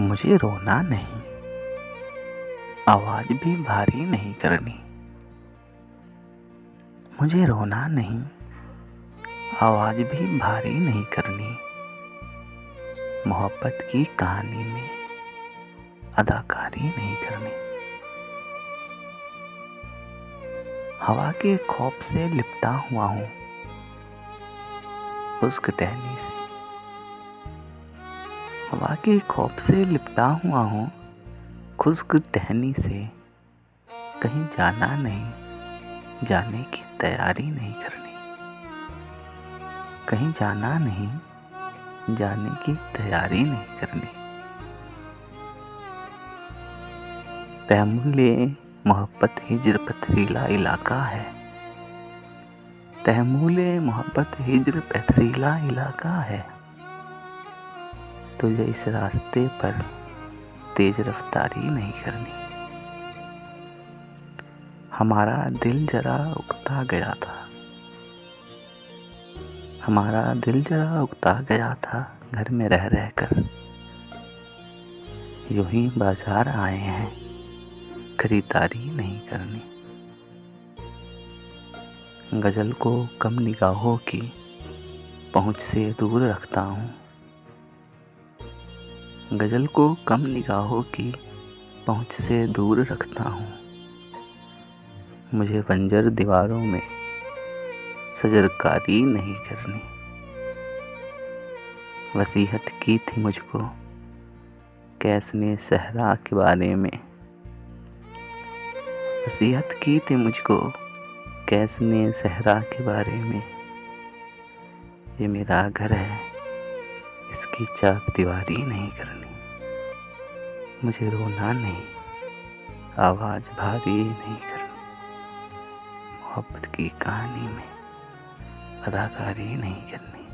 मुझे रोना नहीं, आवाज भी भारी नहीं करनी। मुझे रोना नहीं, आवाज भी भारी नहीं करनी। मोहब्बत की कहानी में अदाकारी नहीं करनी। हवा के खौफ से लिपटा हुआ हूँ खुश्क टहनी से। हवा के खौफ से लिपटा हुआ हूँ खुश्क टहनी से। कहीं जाना नहीं, जाने की तैयारी नहीं करनी। कहीं जाना नहीं, जाने की तैयारी नहीं करनी। तहम्मुले मोहब्बत हिज्र पथरीला इलाका है। तहम्मुले मोहब्बत हिज्र पथरीला इलाका है। तुझे इस रास्ते पर तेज रफ्तारी नहीं करनी। हमारा दिल जरा उकता गया था। हमारा दिल जरा उकता गया था घर में रह रहकर। यूं ही बाजार आए हैं खरीदारी नहीं करनी। गजल को कम निगाहों की पहुंच से दूर रखता हूँ। गजल को कम निगाहों की पहुंच से दूर रखता हूँ। मुझे बंजर दीवारों में सजरकारी नहीं करनी। वसीयत की थी मुझको कैस ने सहरा के बारे में। वसीयत की थी मुझको कैस ने सहरा के बारे में। ये मेरा घर है, इसकी चाक दीवारी नहीं करनी। मुझे रोना नहीं, आवाज भारी नहीं करनी। मोहब्बत की कहानी में अदाकारी नहीं करनी।